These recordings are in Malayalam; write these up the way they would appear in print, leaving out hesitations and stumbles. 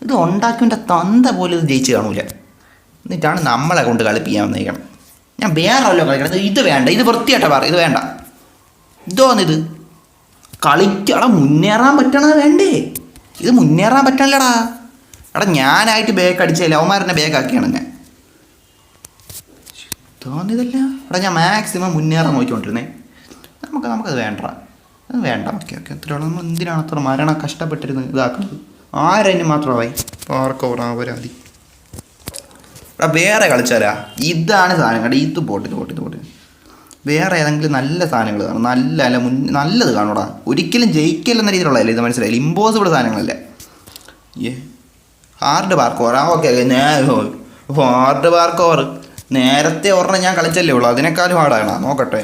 ഇത് ഉണ്ടാക്കിൻ്റെ തന്ത പോലും ഇത് ജയിച്ച് കാണൂല. എന്നിട്ടാണ് നമ്മളെ കൊണ്ട് കളിപ്പിക്കാൻ വന്നേക്കണം. ഞാൻ വേറെ വല്ലോ കളിക്കണം. ഇത് വേണ്ട, ഇത് വൃത്തിയായിട്ടാ പറ, ഇത് വേണ്ട. ഇതോന്നിത് കളിക്കടാ, മുന്നേറാൻ പറ്റണത് വേണ്ടേ? ഇത് മുന്നേറാൻ പറ്റണല്ലടാ. എടാ ഞാനായിട്ട് ബേക്ക് അടിച്ച ലവന്മാരെന്നെ ബേക്കാക്കിയാണ് ഞാൻ. തോന്നിയതല്ല എടാ, ഞാൻ മാക്സിമം മുന്നേറാൻ നോക്കിക്കൊണ്ടിരുന്നേ. നമുക്കത് വേണ്ട, അത് വേണ്ട. ഓക്കെ അത്രയുള്ള നമ്മൾ എന്തിനാണ് അത്ര മരണം കഷ്ടപ്പെട്ടിരുന്ന് ഇതാക്കുന്നത്? ആരതിന് മാത്രമായി പാർക്കോറാവരാതി. എടാ വേറെ കളിച്ചാലാ, ഇതാണ് സാധനം കേട്ടോ. ഇത് പോട്ട് വേറെ ഏതെങ്കിലും നല്ല സാധനങ്ങൾ കാണും, നല്ലത് കാണൂടാ. ഒരിക്കലും ജയിക്കില്ലെന്ന രീതിയിലുള്ളതല്ലേ ഇത്, മനസ്സിലായില്ല? ഇമ്പോസിബിൾ സാധനങ്ങളല്ലേ. Hard parkour. Okay hard parkour നേരത്തെ ഒരെണ്ണം ഞാൻ കളിച്ചല്ലേ ഉള്ളൂ, അതിനേക്കാളും ഹാർഡാണ്. നോക്കട്ടെ,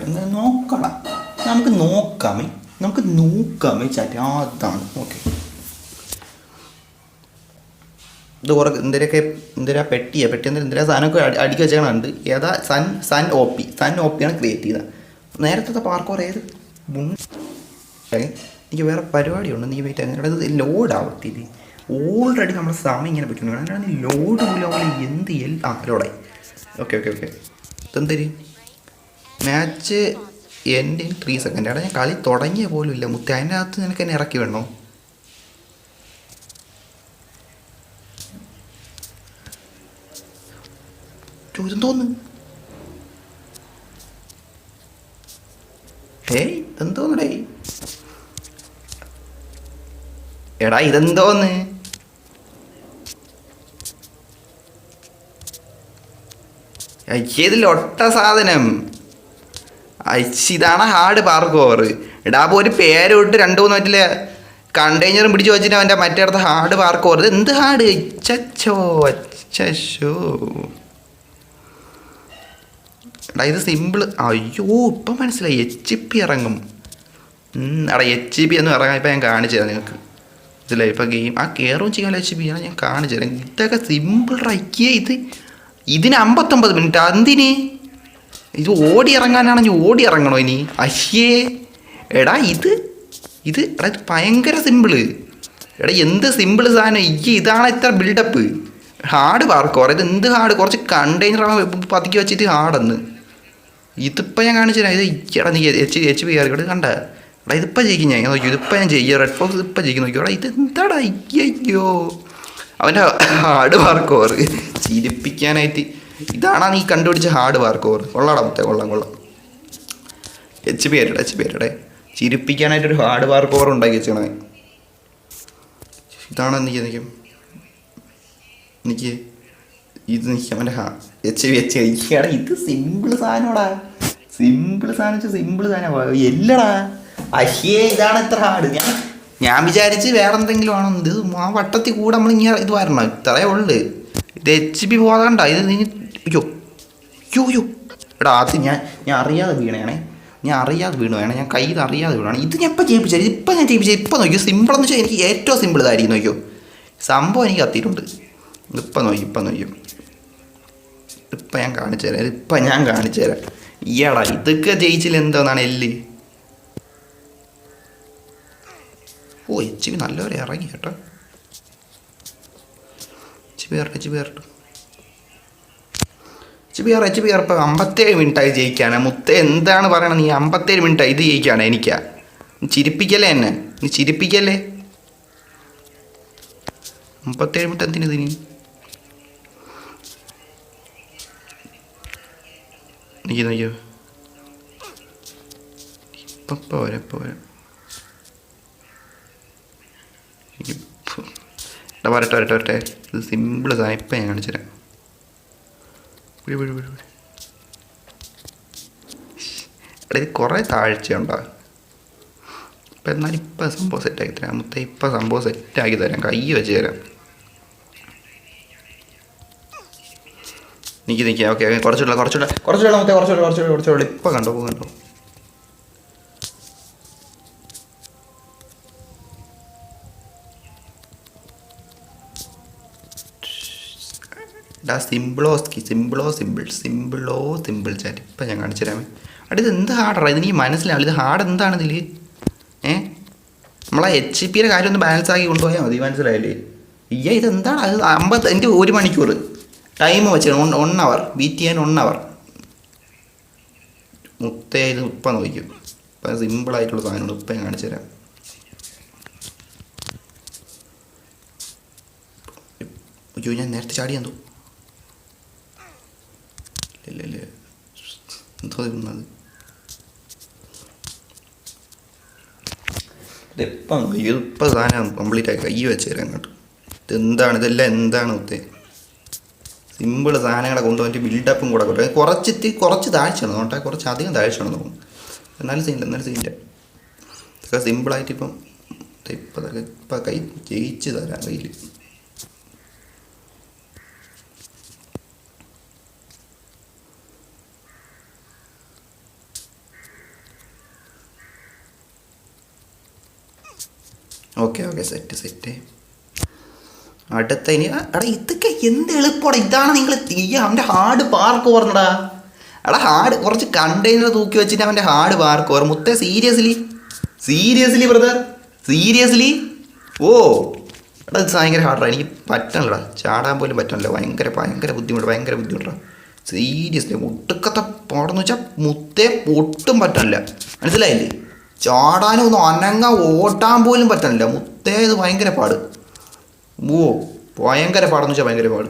നമുക്ക് നോക്കാമേ ചാറ്റ്. അതാണ് ഓക്കെ. ഇത് കുറേ എന്തിനാ പെട്ടി എന്തിനാ സാധനമൊക്കെ അടിക്കി വെച്ചേക്കണുണ്ട്. ഏതാ സൺ ഒ പിയാണ് ക്രിയേറ്റ് ചെയ്തത്. നേരത്തെ പാർക്കോർ ഏത് എനിക്ക് വേറെ പരിപാടിയുണ്ട്. നീ വെയിറ്റ് ആകുന്നത് ഇത് ലോഡ് ആവത്തില്ല. ഓൾറെഡി നമ്മുടെ സമയം ഇങ്ങനെ പറ്റുന്നുണ്ട്. ലോഡ് പോലെ എന്ത് ലോഡായി. ഓക്കെ ഇതെന്തരി മാച്ച് എൻ്റെ 3 സെക്കൻഡ്. എടാ ഞാൻ കളി തുടങ്ങിയ പോലും ഇല്ല മുത്ത. അതിൻ്റെ അകത്ത് നിനക്ക് എന്നെ ഇറക്കി വേണോ? ഇതെന്തോന്ന്? ഇതെന്തോന്നടേ? എടാ ഇതെന്തോന്ന്? ഇതിൽ ഒട്ട സാധനം. ഇതാണ് ഹാർഡ് പാർക്കോർ. എടാ അപ്പോൾ ഒരു പേര് വിട്ട് 2-3 മറ്റില്ല കണ്ടെയ്നറും പിടിച്ച് വെച്ചിട്ട് അവൻ്റെ മറ്റേടത്ത് ഹാർഡ് പാർക്കോർ. ഇത് എന്ത് ഹാർഡ്? അച്ചോ എടാ ഇത് സിമ്പിൾ. അയ്യോ ഇപ്പം മനസ്സിലായി. HP ഇറങ്ങും. എടാ HP ഒന്നും ഇറങ്ങാൻ ഇപ്പം ഞാൻ കാണിച്ചു തരാം നിങ്ങൾക്ക്. ഇതില്ലേ ഇപ്പം ഗെയിം കയറും ചെയ്യാൻ HP ആണ് ഞാൻ കാണിച്ചു തരാം. ഇതൊക്കെ സിമ്പിൾ റൈക്കിയ. ഇതിന് 59 മിനിറ്റ്. എന്തിന്? ഇത് ഓടി ഇറങ്ങാനാണെങ്കിൽ ഓടി ഇറങ്ങണോ ഇനി? അശ്യേ എടാ ഇത് എടാ ഇത് ഭയങ്കര സിമ്പിള്. എടാ എന്ത് സിമ്പിൾ സാധനം. ഇതാണ് ഇത്ര ബിൽഡപ്പ്. Hard parkour. ഇത് എന്ത് ഹാർഡ്? കുറച്ച് കണ്ടെയ്നർ പതുക്കി വെച്ചിട്ട് ഹാർഡെന്ന്. ഇതിപ്പോൾ ഞാൻ കാണിച്ചു തരാം. എടാ നീ HP കയറിക്കോട്ട് കണ്ട. എടാ ഇതിപ്പോൾ ജയിക്കും ഞാൻ നോക്കി. ഇതിപ്പോൾ ഞാൻ ചെയ്യുക. റെഡ് ഫോക്സ് ഇതിപ്പോൾ ജയിക്കും നോക്കിയോ. എടാ ഇത് എന്താടാ? അയ്യോ അവൻ്റെ ഹാർഡ് പാർക്കോർ ചിരിപ്പിക്കാനായിട്ട്. ഇതാണാ നീ കണ്ടുപിടിച്ച ഹാർഡ് പാർക്കോർ? കൊള്ളാടാ മുത്തേ, കൊള്ളാം. HP ആയിട്ടെ ചിരിപ്പിക്കാനായിട്ടൊരു ഹാർഡ് പാർക്കോർ ഉണ്ടാക്കി വെച്ചേണേ. ഇതാണ് എനിക്ക് ഇത് അവൻ്റെ HP ഇത് സിമ്പിൾ സാധനമാടാ. സിമ്പിൾ സാധനം എല്ലടാ. അശ്യേ ഇതാണ് ഇത്ര ഹാർഡ്. ഞാൻ വിചാരിച്ച് വേറെ എന്തെങ്കിലും ആണോ. ഇത് ആ വട്ടത്തിൽ കൂടെ നമ്മളിങ്ങനെ ഇത് വരണം. ഇത്രയേ ഉള്ളു. ഇത് HP പോകാണ്ട. ഇത് നീ അയ്യോ എടാ ആദ്യം ഞാൻ അറിയാതെ വീണേണേ. ഞാൻ കയ്യിൽ അറിയാതെ വീണാണ്. ഇത് ഞാൻ ഇപ്പം ചെയ്യിപ്പിച്ചത്. ഇപ്പം നോക്കിയോ. സിമ്പിളെന്ന് വെച്ചാൽ എനിക്ക് ഏറ്റവും സിമ്പിൾ ഇതായിരിക്കും. നോക്കിയോ സംഭവം എനിക്ക് കത്തിയിട്ടുണ്ട്. ഇപ്പം നോക്കിയോ. ഇപ്പം ഞാൻ കാണിച്ചു തരാം. ഇയാടാ ഇതൊക്കെ ജയിച്ചില്ല എന്തോന്നാണ് എല്ല്. HP നല്ലവരെ ഇറങ്ങി കേട്ടോ. HP ഇപ്പം 57 മിനിറ്റായി ജയിക്കാണ്. മുത്തേ എന്താണ് പറയണത് നീ? 57 മിനിറ്റായി ഇത് ജയിക്കാണ്. എനിക്കാ ചിരിപ്പിക്കല്ലേ എന്നെ? നീ ചിരിപ്പിക്കല്ലേ. 57 മിനിറ്റ് എന്തിനു? നോക്കിയോ ഇപ്പം പോരാ. വരട്ടെ. ഇത് സിമ്പിൾ സാധനം. ഇപ്പം ഞാൻ കാണിച്ചു തരാം. ഇത് കുറേ താഴ്ചയുണ്ടോ? ഇപ്പം എന്നാലും ഇപ്പം സംഭവം സെറ്റാക്കി തരാം മുത്തേ. ഇപ്പം സംഭവം സെറ്റാക്കി തരാം. കൈ വെച്ച് തരാം. നിൽക്കുക. ഓക്കെ കുറച്ചുകൂടെ മുത്തേ. കുറച്ചുകൂടെ. ഇപ്പം കണ്ടോ. Simple chat. ഇപ്പം ഞാൻ കാണിച്ചു തരാമേ. ഇത് എന്ത് ഹാർഡറാ? ഇത് നീ മനസ്സിലാവില്ല. ഇത് ഹാർഡ് എന്താണ് ഇതിൽ? നമ്മളാ HP കാര്യം ഒന്ന് ബാലൻസ് ആക്കി കൊണ്ടുപോയാൽ മതി. മനസ്സിലായില്ലേ? അയ്യ ഇതെന്താണ് അത് 50 എൻ്റെ 1 മണിക്കൂർ ടൈം വെച്ചാണ് 1 അവർ ബീറ്റ് ചെയ്യാൻ 1 അവർ. മുത്തേ ഇത് ഇപ്പം നോക്കും. ഇപ്പം സിമ്പിളായിട്ടുള്ള സാധനമാണ്. ഇപ്പം ഞാൻ കാണിച്ചു തരാം. അയ്യോ ഞാൻ നേരത്തെ ചാടിയാന്തോ ഇല്ല എന്തോ തിന്നത് ഇതിപ്പം ഇതിപ്പം സാധനം കംപ്ലീറ്റ് ആയി കൈ വെച്ച് തരാം അങ്ങോട്ട്. ഇതെന്താണ് ഇതെല്ലാം എന്താണ് മുത്തേ? സിമ്പിൾ സാധനങ്ങളെ കൊണ്ടുപോയിട്ട് ബിൽഡപ്പും കൂടെ കുറച്ച് താഴ്ചയാണ് നോട്ടെ, കുറച്ച് അധികം താഴ്ചയാണ് തോന്നുന്നു. എന്നാലും സീനില്ല ഇതൊക്കെ സിമ്പിളായിട്ട് ഇപ്പം കൈ ജയിച്ച് തരാം കയ്യിൽ. Okay set. അടുത്ത ഇനി എടാ ഇതൊക്കെ എന്ത് എളുപ്പമാണ്. ഇതാണ് നിങ്ങൾ അവൻ്റെ ഹാർഡ് പാർക്ക് ഓർന്നടാ. എടാ ഹാർഡ് കുറച്ച് കണ്ടെയ്നർ തൂക്കി വെച്ചിട്ട് അവൻ്റെ ഹാർഡ് പാർക്ക് ഓർ. മുത്തേ സീരിയസ്ലി ബ്രദർ സീരിയസ്ലി. ഓ എടാ ഇത് ഭയങ്കര ഹാർഡാണ്. എനിക്ക് പറ്റണല്ലടാ, ചാടാൻ പോലും പറ്റണല്ലോ. ഭയങ്കര ബുദ്ധിമുട്ടാണ്. സീരിയസ്ലി ഒട്ടുക്കത്തെ പാടെന്ന് വെച്ചാൽ മുത്തേ ഒട്ടും പറ്റണില്ല. മനസ്സിലായില്ലേ? ചാടാനും ഒന്നും ഓട്ടാൻ പോലും പറ്റണില്ല മുത്തേ. ഇത് ഭയങ്കര പാട്. ഓ ഭയങ്കര പാടെന്ന് വെച്ചാൽ ഭയങ്കര പാട്.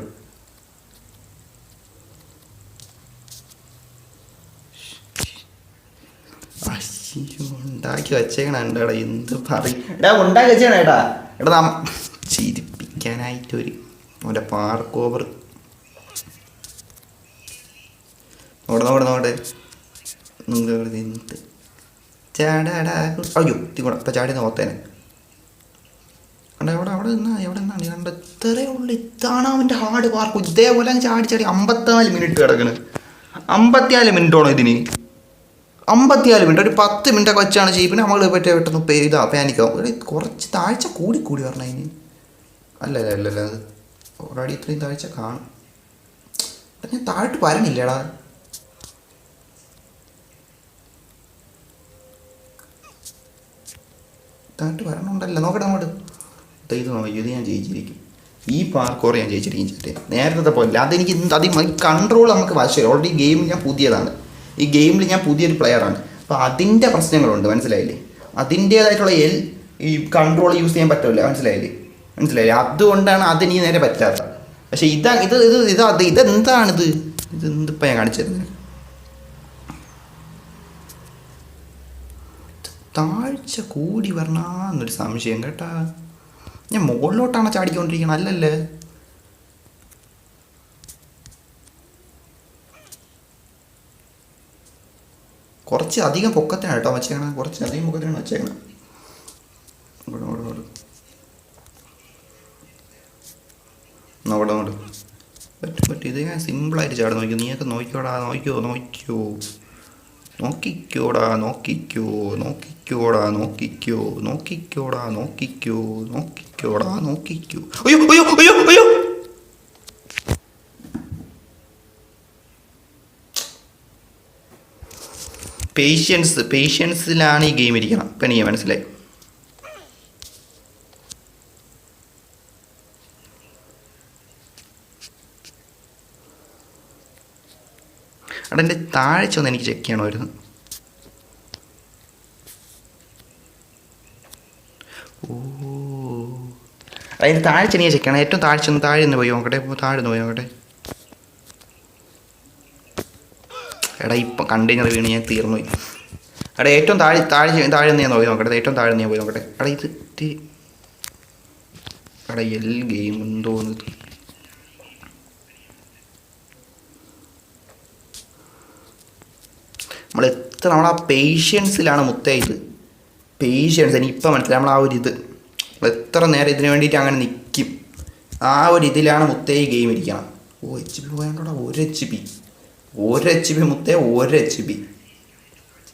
ഉണ്ടാക്കി വെച്ചേക്കണ എന്താടാ എന്ത് പറയും. ഉണ്ടാക്കി വെച്ചേക്കണ എടാ ചിരിപ്പിക്കാനായിട്ടൊരു അവൻ്റെ പാർക്ക് ഓവർ. നോട്ടെ എന്ത് ചാടാടാ. അയ്യോ കൂടെ ഇപ്പം ചാടി നോത്തേനെ അവിടെ നിന്നാണ് കണ്ട. ഇത്രയേ ഉള്ളൂ. ഇതാണ് അവൻ്റെ ഹാർഡ് പാർക്ക്. ഇതേപോലെ ചാടി 54 മിനിറ്റ് കിടക്കണ്. 54 മിനിറ്റാണോ ഇതിന്? 54 മിനിറ്റ്. ഒരു 10 മിനിറ്റൊക്കെ വെച്ചാണ് ചെയ്യിപ്പിന് നമ്മൾ പെട്ടെന്ന് പാനിക്കാവും. കുറച്ച് താഴ്ച കൂടി പറഞ്ഞ അതിന്. അല്ല അത് ഓൾറെഡി ഇത്രയും താഴ്ച കാണും. ഞാൻ താഴ്ത്ത് വരണില്ലടാ. താഴ്ത്ത് വരണുണ്ടല്ലോ. നോക്കട്ടെ അങ്ങോട്ട്. ഇത് ഞാൻ ജയിച്ചിരിക്കും. ഈ പാർക്കോർ ഞാൻ ജയിച്ചിരിക്കും. നേരത്തെ പോലെ അതെനിക്ക് കൺട്രോൾ നമുക്ക് വശം. ഓൾറെഡി ഗെയിമിൽ ഞാൻ പുതിയതാണ്. ഈ ഗെയിമിൽ ഞാൻ പുതിയൊരു പ്ലെയറാണ്. അപ്പോൾ അതിൻ്റെ പ്രശ്നങ്ങളുണ്ട്. മനസ്സിലായില്ലേ? അതിൻ്റേതായിട്ടുള്ള ഈ കൺട്രോൾ യൂസ് ചെയ്യാൻ പറ്റില്ല. മനസ്സിലായില്ലേ? അതുകൊണ്ടാണ് അതെനിക്ക് നേരെ പറ്റാത്തത്. പക്ഷേ ഇതെന്താണിത്? ഇതെന്തിപ്പോൾ ഞാൻ കാണിച്ചിരുന്നത്? താഴ്ച കൂടി വരണമെന്നൊരു സംശയം കേട്ടാ. ഞാൻ മുകളിലോട്ടാണ് ചാടിക്കൊണ്ടിരിക്കണം. അല്ലല്ലേ? കുറച്ച് അധികം പൊക്കത്തിനാണ് കേട്ടോ വെച്ചേക്കണം. കുറച്ച് അധികം പൊക്കത്തിനാണ് വെച്ചേക്കണം. നോട് പറ്റും. ഇത് ഞാൻ സിമ്പിളായിട്ട് ചാടി നോക്കിയോ. നീയൊക്കെ നോക്കിക്കോടാ. നോക്കിക്കോ. അയ്യോ പേഷ്യൻസിലാണ് ഈ ഗെയിം ഇരിക്കണം. ഇപ്പം എനിക്ക് മനസ്സിലായി. എൻ്റെ താഴ്ച ഒന്ന് എനിക്ക് ചെക്ക് ചെയ്യണമായിരുന്നു. അതിൻ്റെ താഴ്ച എനിക്ക് ചെക്ക് ചെയ്യണം. ഏറ്റവും താഴെ നിന്ന് പോയി നോക്കട്ടെ. എടാ ഇപ്പം കണ്ടെയ്നർ വീണ് ഞാൻ തീർന്നു പോയി. എടാ ഏറ്റവും താഴെ നിന്ന് ഞാൻ പോയി നോക്കട്ടെ. ഏറ്റവും താഴെ നിന്ന് ഞാൻ പോയി നോക്കട്ടെ. എടാ എടാ ഗെയിം എന്തോന്ന്. നമ്മളാ പേഷ്യൻസിലാണ് മുത്തേ. പേഷ്യൻസ് എനിക്കിപ്പോൾ മനസ്സിലായി. നമ്മൾ എത്ര നേരം ഇതിന് വേണ്ടിയിട്ട് അങ്ങനെ നിൽക്കും. ആ ഒരു ഇതിലാണ് മുത്തേ ഈ ഗെയിം ഇരിക്കണം. HP പോയാണ്ടോടാ. 1 HP മുത്തേ. 1 HP.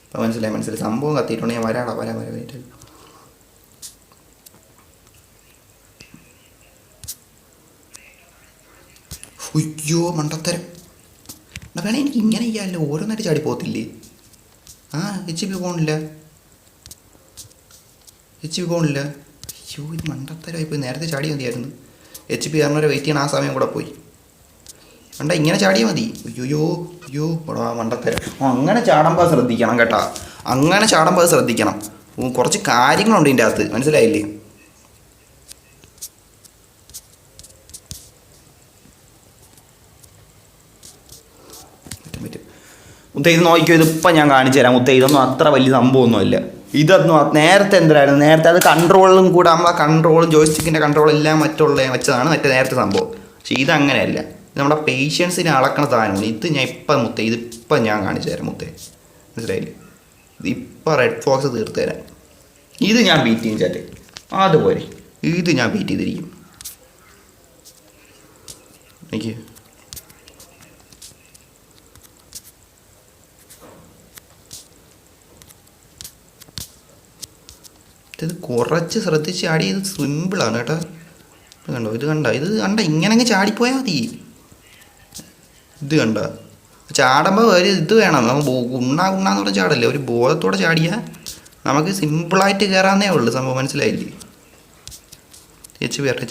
ഇപ്പം മനസ്സിലായി. സംഭവം കത്തിയിട്ടുണ്ട്. ഞാൻ വരാം. അയ്യോ മണ്ടത്തരം. വേണേ എനിക്ക് ഇങ്ങനെ ചെയ്യാമല്ലോ. ഓരോന്നായിട്ട് ചാടി പോകത്തില്ലേ? HP പോകണില്ല. അയ്യോ ഇത് മണ്ടത്തരമായിപ്പോയി. നേരത്തെ ചാടി മതിയായിരുന്നു. HP കയറുന്നവരെ വെയിറ്റ് ചെയ്യണം. ആ സമയം കൂടെ പോയി. കണ്ട ഇങ്ങനെ ചാടിയാൽ മതി. അയ്യോ അയ്യോ എടാ മണ്ടത്തരം. അങ്ങനെ ചാടുമ്പോൾ ശ്രദ്ധിക്കണം കേട്ടാ. അങ്ങനെ ചാടുമ്പോൾ ശ്രദ്ധിക്കണം. കുറച്ച് കാര്യങ്ങളുണ്ട് ഇതിൻ്റെ അകത്ത്, മനസ്സിലായില്ലേ? മുത്തേ ഇത് നോക്കിയോ, ഇതിപ്പം ഞാൻ കാണിച്ചു തരാം. മുത്തേ ഇതൊന്നും അത്ര വലിയ സംഭവമൊന്നുമല്ല. ഇതൊന്നും നേരത്തെ എന്തായിരുന്നു, നേരത്തെ അത് കൺട്രോളും കൂടെ നമ്മളെ കൺട്രോളും ജോയിസ്റ്റിക്കിൻ്റെ കൺട്രോൾ എല്ലാം മറ്റുള്ള വെച്ചതാണ് മറ്റേ നേരത്തെ സംഭവം. പക്ഷേ ഇതങ്ങനെയല്ല. ഇത് നമ്മുടെ പേഷ്യൻസിനെ അളക്കണ സാധനമാണ്. ഇത് ഞാൻ ഇപ്പം മുത്തേ ഇതിപ്പം ഞാൻ കാണിച്ചു തരാം മുത്തേ, മനസ്സിലായില്ലേ? ഇതിപ്പോൾ റെഡ് ഫോക്സ് തീർത്ത് തരാം. ഇത് ഞാൻ ബീറ്റ് ചെയ്യും ചാറ്റ്, അതുപോലെ ഇത് ഞാൻ ബീറ്റ് ചെയ്തിരിക്കും. എനിക്ക് ഇത് കുറച്ച് ശ്രദ്ധിച്ച് ചാടി. ഇത് സിമ്പിളാണ് കേട്ടോ. ഇത് കണ്ടോ, ഇത് കണ്ട ഇങ്ങനെ അങ്ങ് ചാടിപ്പോയാൽ മതി. ഇത് കണ്ട ചാടുമ്പോൾ ഒരു ഇത് വേണം. നമ്മൾ ഉണ്ണാന്ന് പറഞ്ഞ ചാടല്ലേ, ഒരു ബോധത്തോടെ ചാടിയാൽ നമുക്ക് സിമ്പിളായിട്ട് കയറാന്നേ ഉള്ളൂ സംഭവം, മനസ്സിലായില്ലേ? HP R2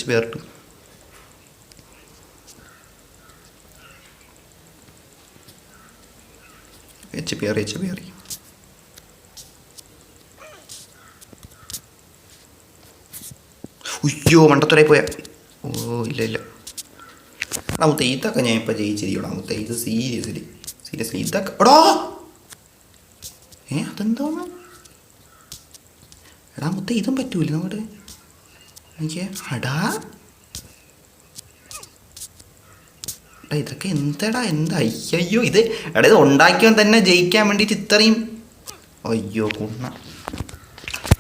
HP. ഉയ്യോ മണ്ടത്തുരായി പോയാ. ഓ ഇല്ല എടാ മുത്തേ ഇതൊക്കെ ഞാൻ ഇപ്പം ജയിച്ചിരിക്കടാ മുത്തേ. ഇത് സീരിയസ്ലി ഇതൊക്കെ എടാ അതെന്തോന്ന് എടാ മുത്തേ, ഇതും പറ്റൂല നമ്മുടെ എനിക്ക്. എടാ ഇതൊക്കെ എന്താ അയ്യോ ഇത് എടാ ഇത് ഉണ്ടാക്കിയവൻ തന്നെ ജയിക്കാൻ വേണ്ടിയിട്ട് ഇത്രയും. അയ്യോ കുണ്ണ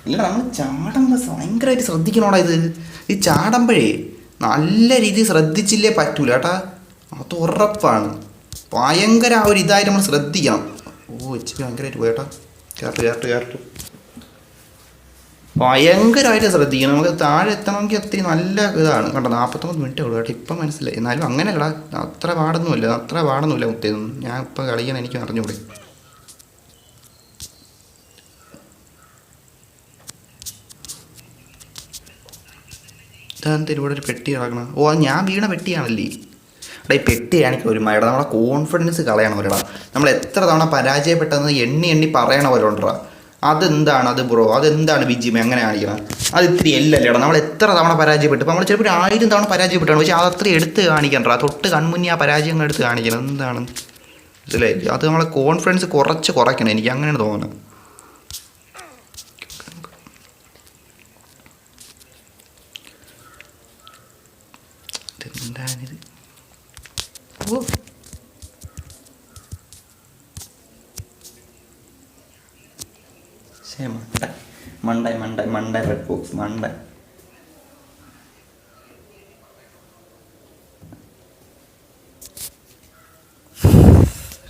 ഇല്ല, നമ്മൾ ചാടുമ്പോൾ ഭയങ്കരമായിട്ട് ശ്രദ്ധിക്കണോടാ. ഇത് ചാടുമ്പോഴേ നല്ല രീതിയിൽ ശ്രദ്ധിച്ചില്ലേ പറ്റൂല കേട്ടാ, അത് ഉറപ്പാണ്. ഭയങ്കര ആ ഒരു ഇതായിട്ട് നമ്മൾ ശ്രദ്ധിക്കണം. ഓ HP ഭയങ്കരമായിട്ട് പോയേട്ടാ. കേട്ടു ഭയങ്കരമായിട്ട് ശ്രദ്ധിക്കണം. നമുക്ക് താഴെ എത്തണമെങ്കിൽ അത്രയും നല്ല ഇതാണ്. കണ്ടോ 49 മിനിറ്റേ ഉള്ളൂ കേട്ടോ. ഇപ്പം മനസ്സിലായി. എന്നാലും അങ്ങനെയല്ല, അത്ര പാടൊന്നുമില്ല മുത്തേതൊന്നും. ഞാൻ ഇപ്പം കളിക്കാൻ എനിക്ക് അറിഞ്ഞൂടെ. ഇതെന്താ ഇവിടെ ഒരു പെട്ടി കിടക്കണം? ഓ അത് ഞാൻ വീണ പെട്ടിയാണല്ലേ. എടാ ഈ പെട്ടിയാണെങ്കിൽ ഒരു മഴ നമ്മളെ കോൺഫിഡൻസ് കളയണവരടാ. നമ്മൾ എത്ര തവണ പരാജയപ്പെട്ടതെന്ന് എണ്ണി പറയണ പോലെ ഉണ്ടടാ. അതെന്താണ് അത് ബ്രോ, അതെന്താണ് വിജിമ അങ്ങനെ കാണിക്കണം? അത് ഇത്തിരി എല്ലല്ലേടാ. നമ്മൾ എത്ര തവണ പരാജയപ്പെട്ടു. ഇപ്പോൾ നമ്മൾ ചിലപ്പോൾ 1000 തവണ പരാജയപ്പെട്ടാണ്, പക്ഷേ അതത്ര എടുത്ത് കാണിക്കണ്ടാ. തൊട്ട് കൺമുന്നേ ആ പരാജയങ്ങൾ എടുത്ത് കാണിക്കണം. എന്താണ് മനസ്സിലായില്ലേ? അത് നമ്മളെ കോൺഫിഡൻസ് കുറയ്ക്കണം. എനിക്ക് അങ്ങനെയാണ് തോന്നുന്നത്. എന്താണിത്? ഓ മണ്ട റെഡ് ബോക്സ് മണ്ട.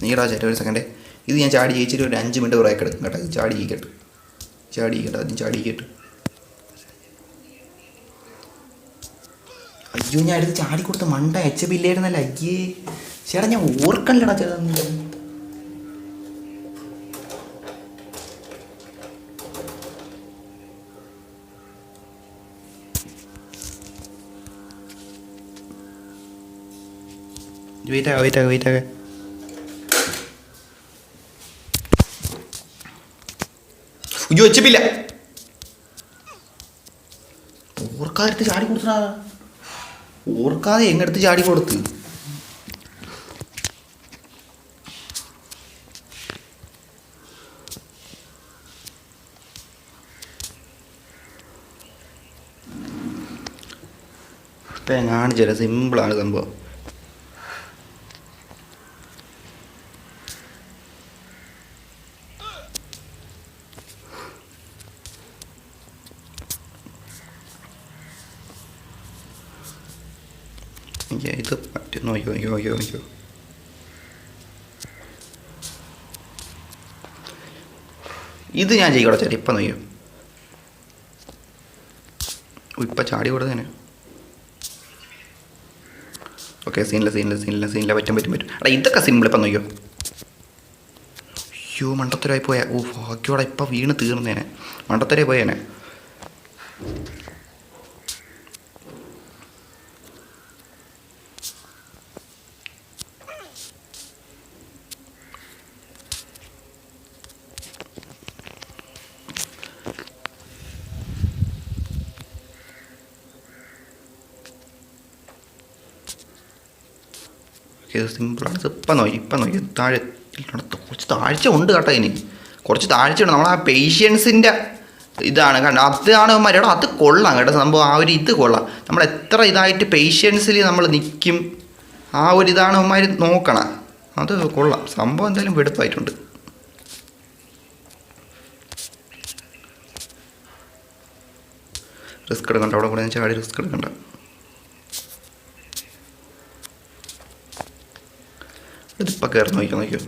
നീടാ ചേട്ടാ ഒരു സെക്കൻഡ്. ഇത് ഞാൻ ചാടി ജയിച്ചിട്ട് ഒരു 5 മിനിറ്റ് ബ്രേക്ക് എടുക്കും കേട്ടോ. ഇത് ചാടി കേട്ട്. അയ്യോ ഞാൻ എടുത്ത് ചാടി കൊടുത്ത് മണ്ട. HP ഇല്ലായിരുന്നല്ല. അയ്യേ ചേട്ടാ ഞാൻ ഓർക്കല്ലടാ ചേട്ടാ. വെയിറ്റ് ആകെ അയ്യോ HP ഇല്ല. ഓർക്കാതെ ചാടി കൊടുത്താ. ഓർക്കാതെ എങ്ങടുത്ത് ചാടി കൊടുത്ത്. ഇപ്പം ഞാൻ കാണിച്ചു തരാം. സിമ്പിളാണ് സംഭവം. ഇത് പറ്റുന്നു. അയ്യോ ഇത് ഞാൻ ചെയ്യണം ചേട്ടാ. ഇപ്പം നോക്കിയോ, ഇപ്പം ചാടി കൊടുത്തന്നെ. ഓക്കെ സീനില്ല. പറ്റും. എടാ ഇതൊക്കെ സിമ്പിൾ. ഇപ്പം നോക്കിയോ. അയ്യോ മണ്ടത്തരായി പോയാ. ഓ ഭാഗ്യോടെ ഇപ്പം വീണ് തീർന്നേനെ. മണ്ടത്തരായി പോയേനെ. ഇത് സിമ്പിളാണ്. ഇപ്പം നോക്കി താഴെ കുറച്ച് താഴ്ച ഉണ്ട് കേട്ടോ. ഇനി കുറച്ച് താഴ്ച ഉണ്ട്. നമ്മൾ ആ പേഷ്യൻസിൻ്റെ ഇതാണ് കാരണം അതാണ് മര്യാദ. അത് കൊള്ളാം കേട്ടോ സംഭവം. ആ ഒരു ഇത് കൊള്ളാം. നമ്മൾ എത്ര ഇതായിട്ട് പേഷ്യൻസിൽ നമ്മൾ നിൽക്കും, ആ ഒരു ഇതാണ് അവന്മാർ നോക്കണം. അത് കൊള്ളാം സംഭവം. എന്തായാലും വെടുപ്പായിട്ടുണ്ട്. റിസ്ക് എടുക്കണ്ട, അവിടെ കൂടെ ചാടി റിസ്ക് എടുക്കണ്ട. ഇതിപ്പോൾ കയറി നോക്കിയോ.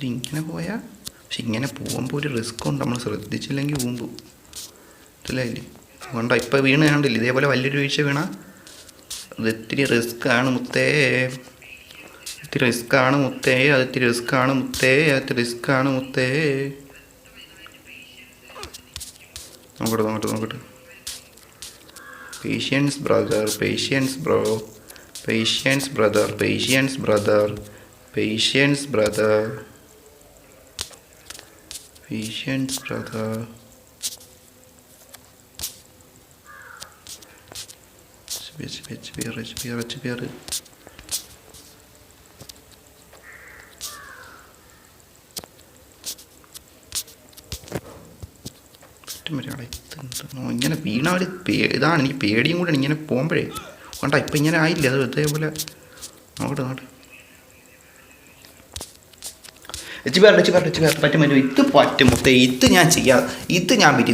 ഇങ്ങനെ പോയാൽ പക്ഷെ ഇങ്ങനെ പോകുമ്പോൾ ഒരു റിസ്ക് ഉണ്ട്. നമ്മൾ ശ്രദ്ധിച്ചില്ലെങ്കിൽ പോകുമ്പോൾ ഇല്ലേ വേണ്ട. ഇപ്പം വീണ് കണ്ടില്ല, ഇതേപോലെ വലിയൊരു വീഴ്ച വീണ അത് ഇത്തിരി റിസ്ക് ആണ് മുത്തേ. ഇത്തിരി റിസ്ക് ആണ് മുത്തേ. അതിത്തിരി റിസ്ക് ആണ് മുത്തേ. അതിത്തിരി റിസ്ക് ആണ് മുത്തേ. നോക്കട്ടെ. Patience brother, patience bro, patience brother, patience brother, patience brother, patience brother. HBR. ഇങ്ങനെ വീണ ഒരു ഇതാണ് എനിക്ക് പേടിയും കൂടെ ഇങ്ങനെ പോകുമ്പോഴേ വേണ്ട. ഇപ്പം ഇങ്ങനെ ആയില്ലേ, അത് ഇതേപോലെ നോക്കട്ടെ. പറ്റും. ഇത് പറ്റും മുത്തേ. ഇത് ഞാൻ ചെയ്യാം. ഇത് ഞാൻ ബീറ്റ്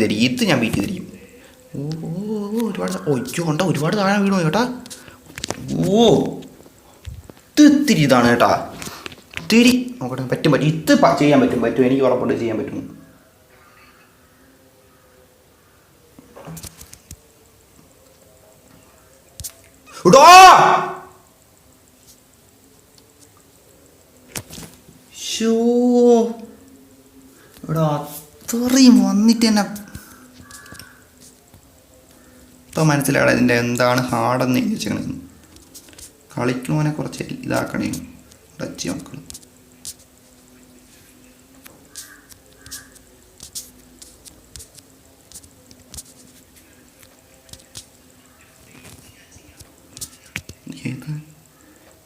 തരും. ഒരുപാട് കണ്ട ഒരുപാട് താഴെ വീണോ ചേട്ടാ. ഇത്തിരി ഇതാണ് കേട്ടാ. ഇത്തിരി നോക്കട്ടെ. പറ്റും. ഇത് ചെയ്യാൻ പറ്റും. എനിക്ക് ഉറപ്പുണ്ട് ചെയ്യാൻ പറ്റും. ഇവിടെ അത്രയും വന്നിട്ട് തന്നെ ഇപ്പം മനസ്സിലാകണം ഇതിൻ്റെ എന്താണ് ഹാർഡെന്ന് ചോദിച്ചേക്കണെന്ന്. കളിക്കണവനെ കുറച്ച് ഇതാക്കണേ ടച്ച് മക്കൾ.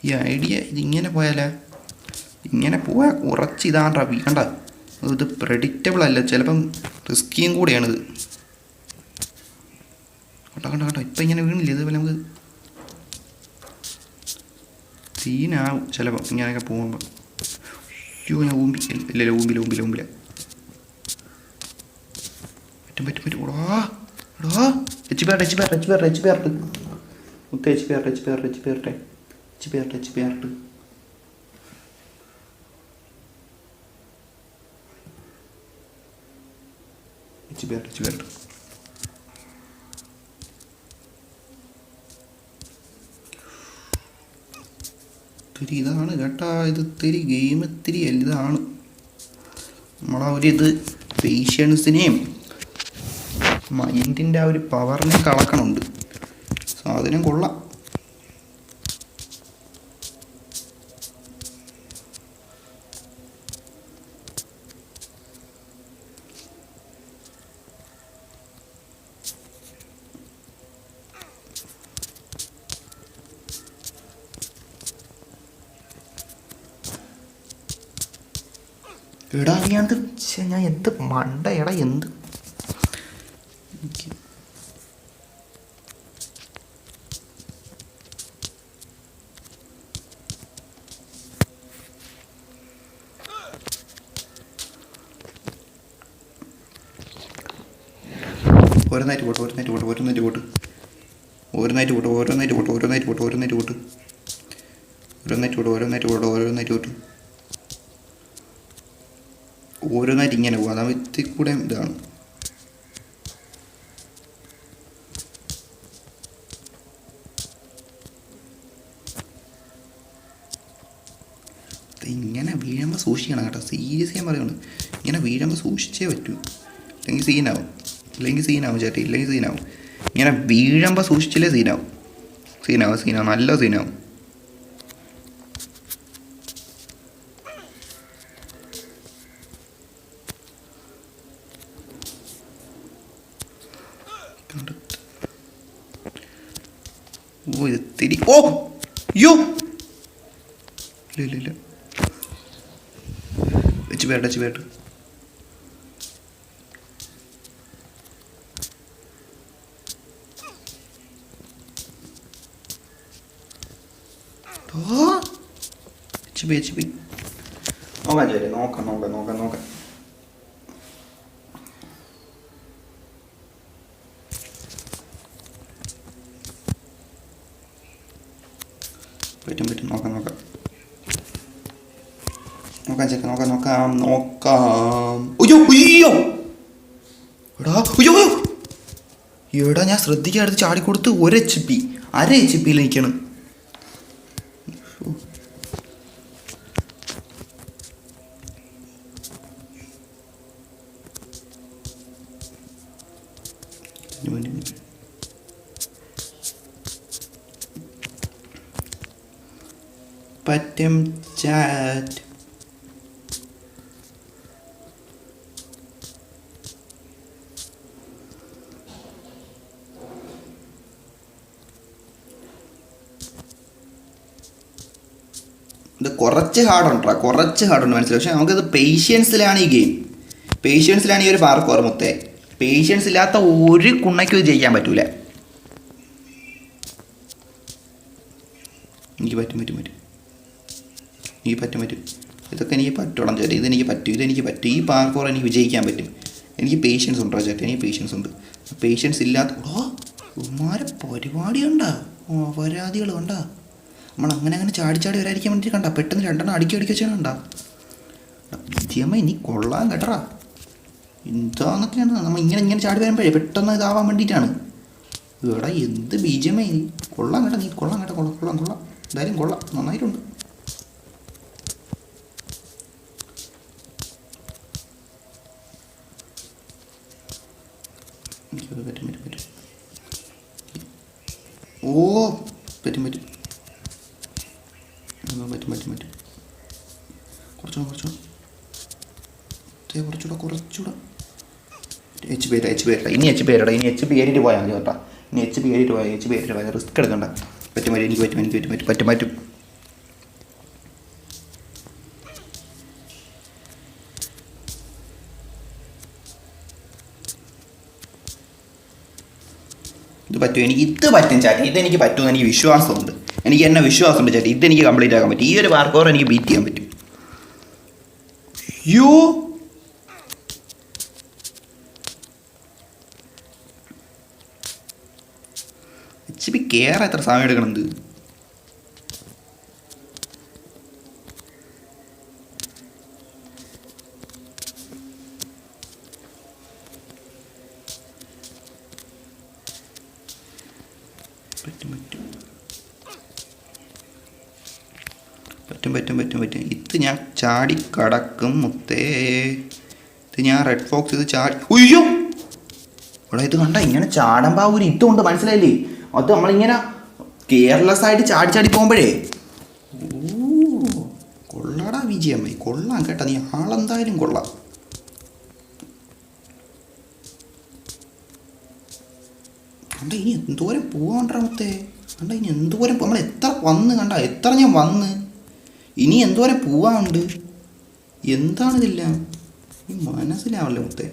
ഈ ഐഡിയ ഇതിങ്ങനെ പോയാലേ, ഇങ്ങനെ പോയാൽ കുറച്ച് ഇതാണ്ടാ വീണ്ട. ഇത് പ്രെഡിക്റ്റബിൾ അല്ല, ചിലപ്പം റിസ്ക്കിയും കൂടെയാണിത്. കണ്ടോ ഇപ്പം ഇങ്ങനെ വീണില്ല. ഇതുപോലെ നമുക്ക് സീനാവും ചിലപ്പം ഇങ്ങനെയൊക്കെ പോകുമ്പോൾ. അയ്യോ ഞാൻ ഊമ്പില്ല. പറ്റും. ഇത്തിരി ഇതാണ് കേട്ടാ. ഇത് ഇത്തിരി ഗെയിം ഇത്തിരി ഇതാണ്. നമ്മളാ ഒരു ഇത് പേഷ്യൻസിനെയും മൈൻഡിൻ്റെ ആ ഒരു പവറിനെ കളക്കണുണ്ട്. സാധനം കൊള്ളാം. എടാ ഞാൻ എന്ത് മണ്ട എടാ എന്ത് ഓരോന്നായിട്ട് ഇങ്ങനെ പോകും. അതാ ഇത്തി കൂടെ ഇതാണ്. ഇങ്ങനെ വീഴുമ്പോൾ സൂക്ഷിക്കണം കേട്ടോ. സീരിയസ് ഞാൻ പറയുന്നത്, ഇങ്ങനെ വീഴുമ്പോൾ സൂക്ഷിച്ചേ പറ്റൂ. ഇല്ലെങ്കിൽ സീനാവും ചേട്ടാ. ഇല്ലെങ്കിൽ സീനാവും. ഇങ്ങനെ വീഴുമ്പോൾ സൂക്ഷിച്ചില്ലേ സീനാവും. നല്ല സീനാവും. ഓ ഇത് തിരി ഓ യോ ഇല്ല ഇല്ല ഇല്ല വെച്ച് പേട്ട് വെച്ച് പേട്ട് നോക്കാൻ ചേരി നോക്കാം നോക്കാം നോക്കാം നോക്കാം പറ്റും പറ്റും നോക്കാം നോക്കാം നോക്കാം ചെക്ക നോക്കാം നോക്കാം നോക്കാം അയ്യോ അയ്യോ എടാ അയ്യോ എടാ ഞാൻ ശ്രദ്ധിക്കാടുത്ത് ചാടിക്കൊടുത്ത് ഒരു HP അര HP നിൽക്കണം പറ്റും ചാറ്റ് ഇത് കുറച്ച് ഹാർഡുണ്ടാ കുറച്ച് ഹാർഡുണ്ട് മനസ്സിലായി പക്ഷെ നമുക്കത് പേഷ്യൻസിലാണ് ഈ ഗെയിം പേഷ്യൻസിലാണ് ഈ ഒരു പാർക്ക് ഓർമ്മത്തെ പേഷ്യൻസ് ഇല്ലാത്ത ഒരു കുണ്ണയ്ക്കും ഇത് ചെയ്യാൻ പറ്റൂല എനിക്ക് പറ്റും പറ്റും പറ്റും എനിക്ക് പറ്റും പറ്റും ഇതൊക്കെ എനിക്ക് പറ്റോളം ചേട്ടാ ഇതെനിക്ക് പറ്റും ഇതെനിക്ക് പറ്റും ഈ പാർക്കോർ എനിക്ക് വിജയിക്കാൻ പറ്റും എനിക്ക് പേഷ്യൻസ് ഉണ്ടോ ചേട്ടാ എനിക്ക് പേഷ്യൻസ് ഉണ്ട് പേഷ്യൻസ് ഇല്ലാത്ത ഓ ഉമ്മാരെ പരിപാടി ഉണ്ടാ പരാതികൾ കണ്ടാ നമ്മൾ അങ്ങനെ അങ്ങനെ ചാടി ചാടി വരാതിരിക്കാൻ വേണ്ടി കണ്ട പെട്ടെന്ന് രണ്ടെണ്ണം അടുക്കി വെച്ചാൽ കണ്ടാ വിജയമ്മ ഇനി കൊള്ളാൻ കേട്ടറാ എന്താന്നൊക്കെയാണ് നമ്മൾ ഇങ്ങനെ ഇങ്ങനെ ചാടി വരുമ്പോഴേ പെട്ടെന്ന് ഇതാവാൻ വേണ്ടിയിട്ടാണ് എടാ എന്ത് BGM കൊള്ളാം കേട്ടോ നീ കൊള്ളാം കേട്ടോ കൊള്ളാം കൊള്ളാം കൊള്ളാം എന്തായാലും കൊള്ളാം നന്നായിട്ടുണ്ട് പറ്റും പറ്റും പറ്റും ഓ പറ്റും പറ്റും പറ്റും പറ്റും പറ്റും കുറച്ചുകൂടെ HP ഇനി HP ഇനി HP ഏരിയിട്ട് പോയാൽ മതി കേട്ടോ ഇനി HP ഏരിയിട്ട് പോയാൽ റിസ്ക് എടുക്കണ്ട പറ്റും പറ്റും എനിക്ക് പറ്റും എനിക്ക് പറ്റും പറ്റും പറ്റും ഇത് പറ്റും എനിക്ക് ഇത് പറ്റും ചാറ്റ് ഇതെനിക്ക് പറ്റുമെന്ന് എനിക്ക് വിശ്വാസമുണ്ട് എനിക്ക് എന്നെ വിശ്വാസമുണ്ട് ചാറ്റ് ഇതെനിക്ക് കംപ്ലീറ്റ് ആക്കാൻ പറ്റും ഈ ഒരു പാർക്കോർ എനിക്ക് ബീറ്റ് ചെയ്യാൻ പറ്റും യോ HP കയറാൻ എത്ര സമയം എടുക്കണത് പറ്റും പറ്റും പറ്റും പറ്റും പറ്റും ഇത് ഞാൻ ചാടി കടക്കും മുത്തേ ഇത് ഞാൻ റെഡ് ഫോക്സ് ഇത് ചാടി ഉയ്യോ ഇവിടെ ഇത് കണ്ട ഇങ്ങനെ ചാടുമ്പോൾ ഒരു ഇതുണ്ട് മനസ്സിലായില്ലേ അത് നമ്മളിങ്ങനെ കെയർലെസ് ആയിട്ട് ചാടി ചാടി പോകുമ്പോഴേ ഓ കൊള്ളാടാ വിജയമ്മ കൊള്ളാം കേട്ടാ നീ ആളെന്തായാലും കൊള്ളാം കണ്ട ഇനി എന്തോരം പോവാണ്ടാമത്തെ കണ്ട ഇനി എന്തോരം നമ്മൾ എത്ര വന്ന് കണ്ട എത്ര ഞാൻ വന്ന് ഇനി എന്തോരം പോവാണ്ട് എന്താണിതില്ല ഈ മനസ്സിലാവല്ലേ മുത്തേ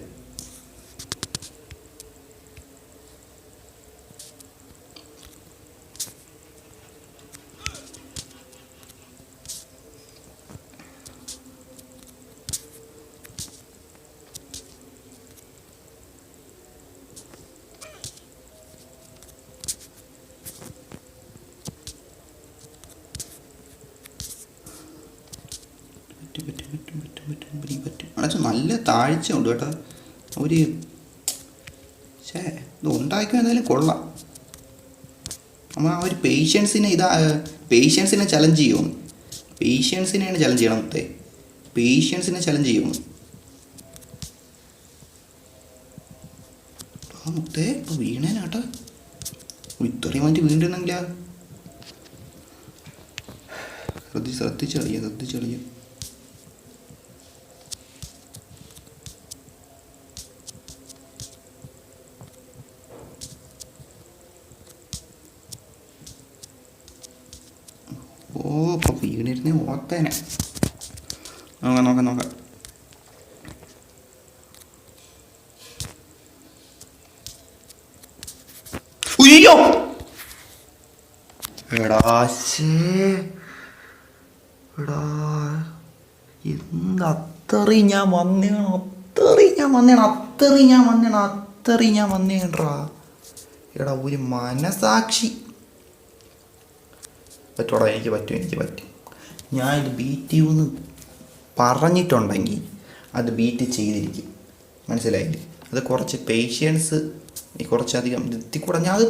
പറ്റും നല്ല താഴ്ച ഉണ്ട് കേട്ടോ ഒരു ഇത് ഉണ്ടാക്കിയോ എന്തായാലും കൊള്ളാം നമ്മൾ ആ ഒരു പേഷ്യൻസിനെ ചലഞ്ച് ചെയ്യുമോ പേഷ്യൻസിനെയാണ് ചലഞ്ച് ചെയ്യണം മുത്തേ പേഷ്യൻസിനെ ചലഞ്ച് ചെയ്യുമോ ആ മുത്തേ ഇപ്പോൾ വീണേനാട്ടാ ഇത്രയും മാറ്റി വീണ്ടെന്നെങ്കിലാ ശ്രദ്ധിച്ച് കളിയാ ചത്തേനെ. നോക്കാം നോക്കാം നോക്കാം. ഉയ്യോ എടാ എടാ എന്ത് അത്രയും ഞാൻ വന്നേണ്ടാ. എടാ ഒരു മനസാക്ഷി. പറ്റോടാ, എനിക്ക് പറ്റും. ഞാൻ ഇത് ബീറ്റ് ചെയ്യുമെന്ന് പറഞ്ഞിട്ടുണ്ടെങ്കിൽ അത് ബീറ്റ് ചെയ്തിരിക്കും. മനസ്സിലായില്ലേ? അത് കുറച്ച് പേഷ്യൻസ് കുറച്ചധികം കൂടെ ഞാൻ അത്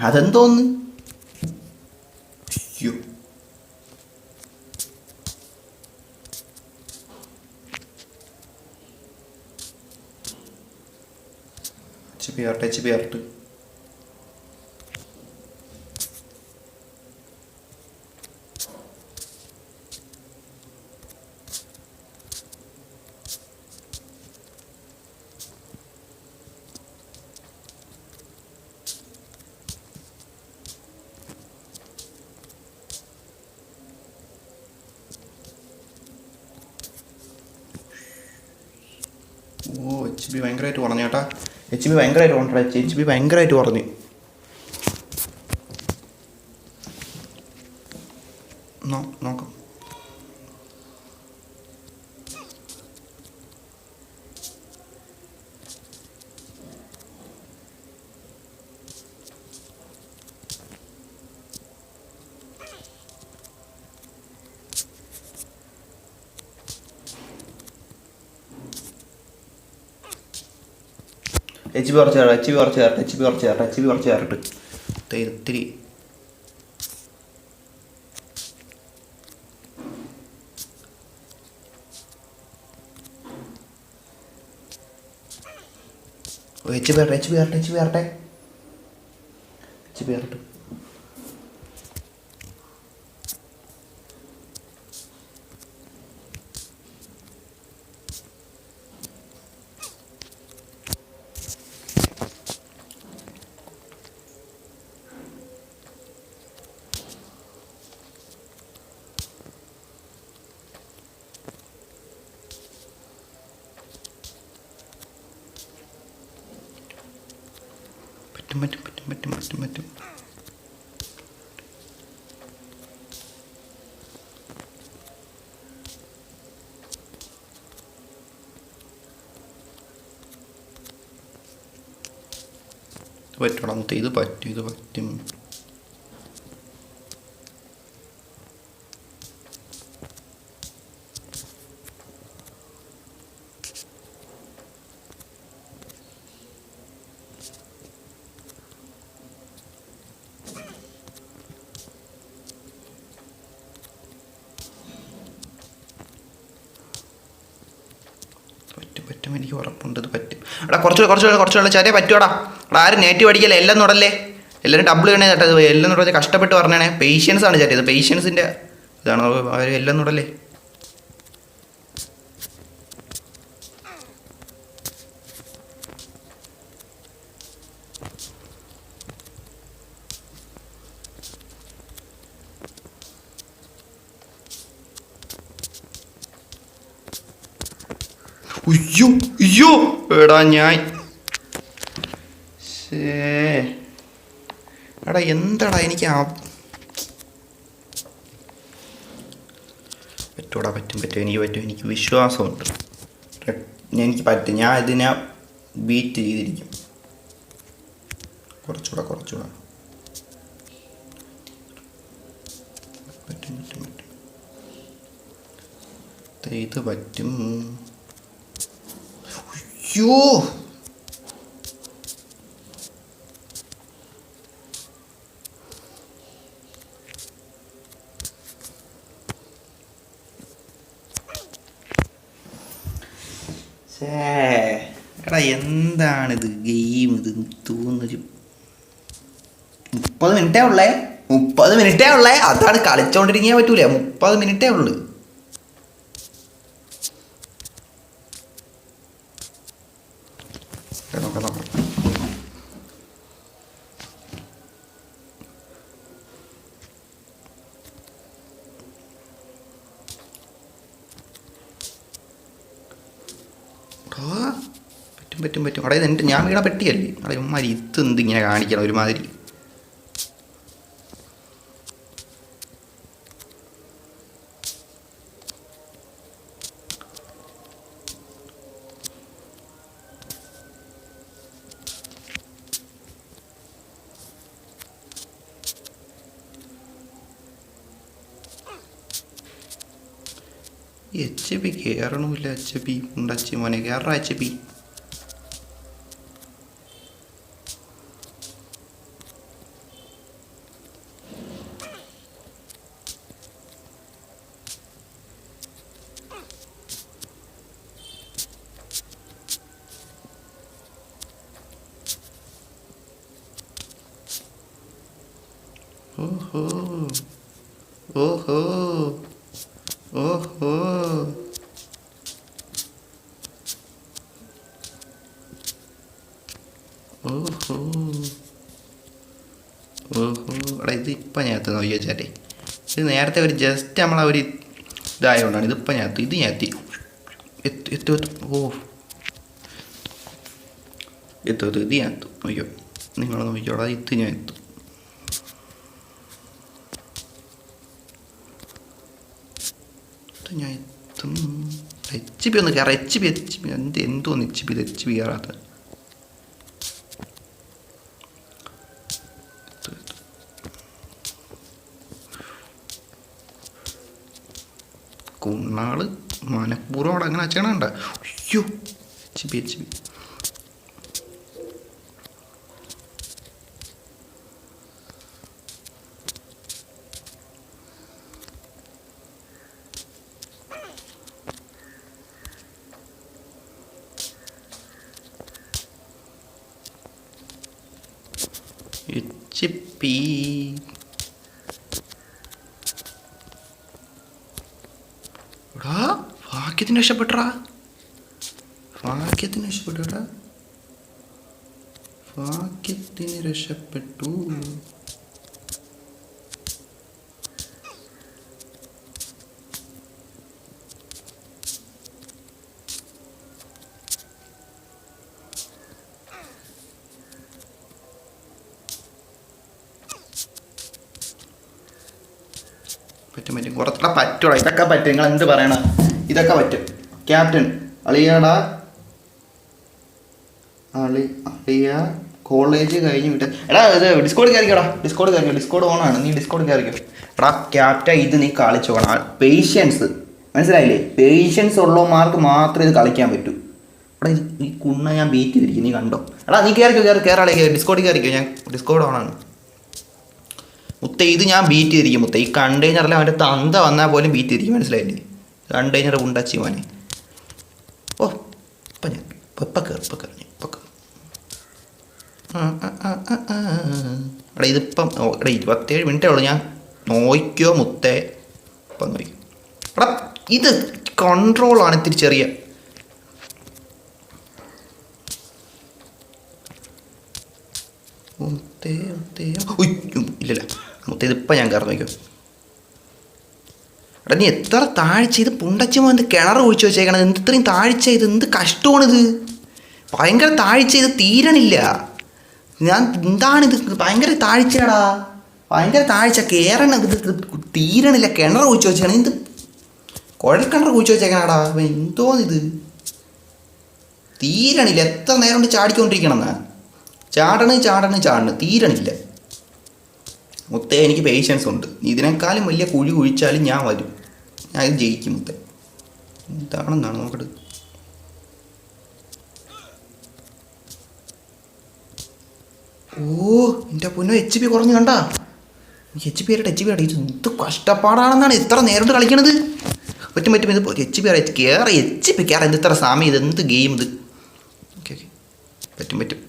അതെന്തോന്ന്? അയ്യോ HP. HP ഭയങ്കരമായിട്ട് കുറഞ്ഞു കേട്ടാ. HP ഭയങ്കരമായിട്ട് കുറഞ്ഞു. നോക്കാം. HP കുറച്ച് കയറട്ടെ. ഇത്തിരി HP കയറട്ടെ. പറ്റും. ഇത് പറ്റും. എനിക്ക് ഉറപ്പുണ്ട് ഇത് പറ്റും. എടാ കുറച്ചുകൂടെ ചെറിയ പറ്റുവാടാ. എടാ ആരും നേറ്റീവ് അടിക്കല്ലേ, എല്ലാം തൊടല്ലേ. എല്ലാവരും ഡബിൾ ചെയ്യണേ ചേട്ടാ. ഇത് എല്ലാം തൊടല്ലേ, കഷ്ടപ്പെട്ട് പറഞ്ഞേ. പേഷ്യൻസ് ആണ് ചേട്ടാ, ഇത് പേഷ്യൻസിൻ്റെ ഇതാണ്. അവർ എല്ലാം തൊടല്ലേ. അയ്യോ എടാ ഞാൻ എടാ എന്താടാ എനിക്ക് പറ്റും. എനിക്ക് വിശ്വാസമുണ്ട്. എനിക്ക് പറ്റും. ഞാൻ ഇതിനെ ബീറ്റ് ചെയ്തിരിക്കും. കുറച്ചുകൂടെ പറ്റും. ഇത് പറ്റും. അയ്യോ എടാ എന്താണിത് ഗെയിം ഇത് തോന്നുന്നു. 30 മിനിറ്റേ ഉള്ളേ, 30 മിനിറ്റേ ഉള്ളേ. അതാണ് കളിച്ചോണ്ടിരിക്കാൻ പറ്റൂല. 30 മിനിറ്റേ ഉള്ളു. പറ്റും അവിടെ എന്നിട്ട് ഞാൻ വീണ പെട്ടിയല്ലേ അവിടെ ഉമ്മാരി ഇത് എന്ത് ഇങ്ങനെ കാണിക്കണം ഒരുമാതിരി. HP കയറണമില്ല. HP ഉണ്ടച്ചി മോനെ കയറ HP. ഓഹോ ഓഹോ ഓഹോ ഓഹോ ഓഹോ എടാ ഇതിപ്പം ഞാത്ത് നോക്കിയോ ചേട്ടേ. ഇത് നേരത്തെ ഒരു ജസ്റ്റ് നമ്മളെ ഒരു ഇതായതുകൊണ്ടാണ്. ഇതിപ്പം ഞാത്ത് ഇത് ഞാത്തി എത്തു ഓ എത്തു ഇത് ഞാത്തു നോക്കിയോ. നിങ്ങൾ നോക്കിയോടാ ഇത് ഞാൻ എത്തും. ഞാൻ എത്തും. HP ഒന്ന് കയറാം. HP എന്തോന്ന് HP കയറാത്ത. കുണ്ണാള് മനഃപൂർവ്വം അവിടെ അങ്ങനെ വെച്ചേണണ്ട. അയ്യോ HP എടാ ഭാഗ്യത്തിന് രക്ഷപ്പെട്ടടാ. ഭാഗ്യത്തിന് രക്ഷപ്പെട്ടു. പറ്റും കുറച്ചുകൂടെ പറ്റൂടാ. ഇതൊക്കെ പറ്റും. നിങ്ങൾ എന്ത് പറയണ ഇതൊക്കെ പറ്റും. ക്യാപ്റ്റൻ അളിയാടാ അളിയ കോളേജ് കഴിഞ്ഞ് വിട്ട്. എടാ ഇത് ഡിസ്കോഡ് കയറിക്കോടാ. ഡിസ്കോഡ് ഓണാണ്. നീ ഡിസ്കോഡ് കയറിക്കോ. എടാ ക്യാപ്റ്റൻ ഇത് നീ കളിച്ചോണം. പേഷ്യൻസ് മനസ്സിലായില്ലേ? പേഷ്യൻസ് ഉള്ളവന്മാർക്ക് മാത്രമേ ഇത് കളിക്കാൻ പറ്റൂ. എടാ ഇത് ഈ കുണ്ണ ഞാൻ ബീറ്റ് ചെയ്തിരിക്കും. നീ കണ്ടോ? എടാ നീ കയറാളെ ഡിസ്കോഡ് കയറിക്കോ. ഞാൻ ഡിസ്കോഡ് ഓണാണ് മുത്തേ. ഇത് ഞാൻ ബീറ്റ് ചെയ്തിരിക്കും മുത്തേ. ഈ കണ്ടെയ്നറിൽ അവൻ്റെ തന്ത വന്നാൽ പോലും ബീറ്റ് ചെയ്തിരിക്കും. മനസ്സിലായില്ലേ? കണ്ടെയ്നർ ഉണ്ടച്ചി മോനെ. ഓ ഇപ്പം ഞാൻ ഇപ്പം കയറി എടാ ഇതിപ്പം എടാ 27 മിനിറ്റേ ഉള്ളൂ. ഞാൻ നോക്കിയോ മുത്തേ. ഇപ്പം നോക്കും. എടാ ഇത് കൺട്രോളാണ് ഇത്തിരി ചെറിയ. ഇല്ലല്ല മുത്തേ ഇതിപ്പം ഞാൻ കയറി നോക്കിയോ. എടാ നീ എത്ര താഴ്ച ഇത് പുണ്ടച്ചമോ എന്ത് കിണർ ഒഴിച്ചു വെച്ചേക്കണത്. എന്ത് ഇത്രയും താഴ്ച ഇത് എന്ത് കഷ്ടമാണിത്. ഭയങ്കര താഴ്ച ഇത് തീരണില്ല. ഞാൻ എന്താണിത് ഭയങ്കര താഴ്ചയാടാ. ഭയങ്കര താഴ്ച കയറണ ഇത് തീരണില്ല. കിണർ ഒഴിച്ചു വെച്ചേക്കണം. എന്ത് കുഴൽക്കിണർ ഒഴിച്ചു വെച്ചേക്കണടാ. എന്തോന്നിത് തീരണില്ല. എത്ര നേരം കൊണ്ട് ചാടിക്കൊണ്ടിരിക്കണമെന്നാ. ചാടണ് തീരണില്ല മുത്തേ. എനിക്ക് പേഷ്യൻസ് ഉണ്ട്. ഇതിനേക്കാളും വലിയ കുഴി കുഴിച്ചാലും ഞാൻ വരും. ഞാൻ ഇത് ജയിക്കും മുത്തേ. എന്താണെന്നാണ് നോക്കട്ട്. ഓ എൻ്റെ പൊന്നോ HP കുറഞ്ഞു കണ്ടാ. HP ആയിട്ട് ഇത് എന്ത് കഷ്ടപ്പാടാണെന്നാണ് ഇത്ര നേരം കൊണ്ട് കളിക്കണത്. പറ്റും ഇത് HP HP കയറ ഇത് ഇത്ര സമയം. ഇത് എന്ത് ഗെയിം ഇത്. ഓക്കെ പറ്റും പറ്റും.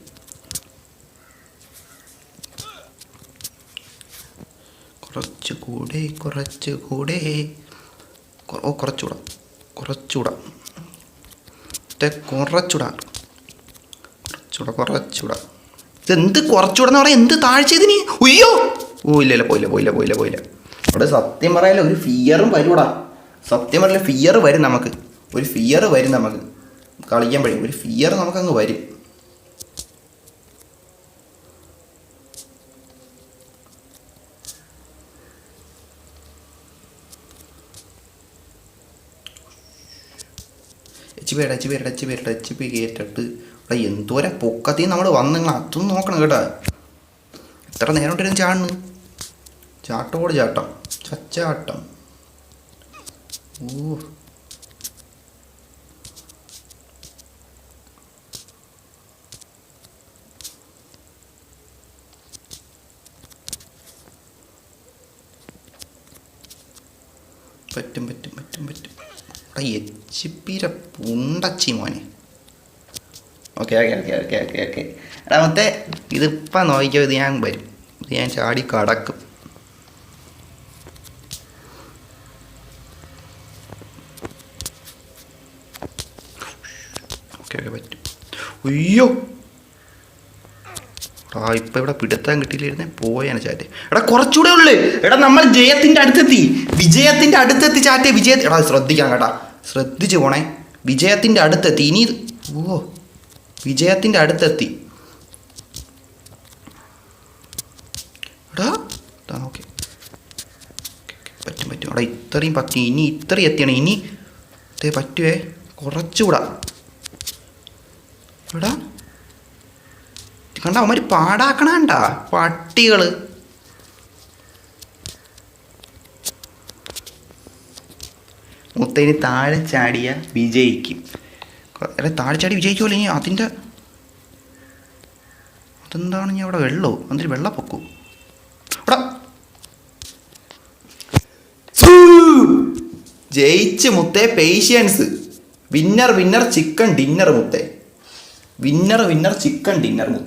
കുറച്ചുകൂടെ കുറച്ചുകൂടെ. ഓ കുറച്ചുകൂടാ കുറച്ചുകൂടാ കുറച്ചുകൂടാ കുറച്ചുകൂടാ. ഇതെന്ത് കുറച്ചുകൂടെ എന്ന് പറയാം? എന്ത് താഴ്ച ഇതിന്? ഉയ്യോ. ഓ ഇല്ല പോയില്ല. അവിടെ സത്യം പറയാല്ല ഒരു ഫിയറും വരൂടാ. സത്യം പറയില്ല ഫിയർ വരും നമുക്ക്. ഒരു ഫിയർ വരും നമുക്ക് കളിക്കുമ്പോഴേ. ഒരു ഫിയർ നമുക്കങ്ങ് വരും. എച്ച് പി കേട്ടിട്ട് ഇവിടെ എന്തോരം പൊക്കത്തിൽ നമ്മൾ വന്ന് നിങ്ങൾ അതൊന്നും നോക്കണം കേട്ടോ. എത്ര നേരം കൊണ്ടിരുന്ന് ചാടുന്നു. ചാട്ടോട് ചാട്ടം ചച്ചാട്ടം. ഓ പറ്റും. എച്ച് പിയുടെ പുണ്ടച്ചി മോനെ. ഓക്കെ. രണ്ടാമത്തെ ഇതിപ്പം നോക്കിയോ. ഇത് ഞാൻ വരും. ഇത് ഞാൻ ചാടി കടക്കും. ഓക്കെ പറ്റും. അയ്യോ ഇപ്പം ഇവിടെ പിടുത്താൻ കിട്ടിയില്ലായിരുന്നേ പോയാണ് ചാറ്റ്. എടാ കുറച്ചുകൂടെ ഉള്ളു. എടാ നമ്മൾ വിജയത്തിൻ്റെ അടുത്തെത്തി ചാറ്റ്. എടാ ശ്രദ്ധിക്കാം കേട്ടാ. ശ്രദ്ധിച്ചു പോണേ. വിജയത്തിൻ്റെ അടുത്തെത്തി. ഇനി ഓ വിജയത്തിൻ്റെ അടുത്തെത്തി. എടാ ഓക്കെ പറ്റും. എടാ ഇത്രയും പറ്റി. ഇനി ഇത്രയും എത്തിയാണ്. ഇനി പറ്റുവേ. കുറച്ചുകൂടാ. എടാ കണ്ട അവന്മാർ പാടാക്കണണ്ട പട്ടികൾ. മുത്തേന് താഴെ ചാടിയ വിജയിക്കും. അല്ലെ താഴെ ചാടി വിജയിക്കുമല്ലോ. ഇനി അതിൻ്റെ അതെന്താണ് ഞാൻ അവിടെ വെള്ളമോ അതിൽ വെള്ളപ്പൊക്കോ. അവിടെ ജയിച്ച് മുത്തേ. പേഷ്യൻസ്. വിന്നർ ചിക്കൻ ഡിന്നർ മുത്തേ. വിന്നർ ചിക്കൻ ഡിന്നർ മുത്തേ.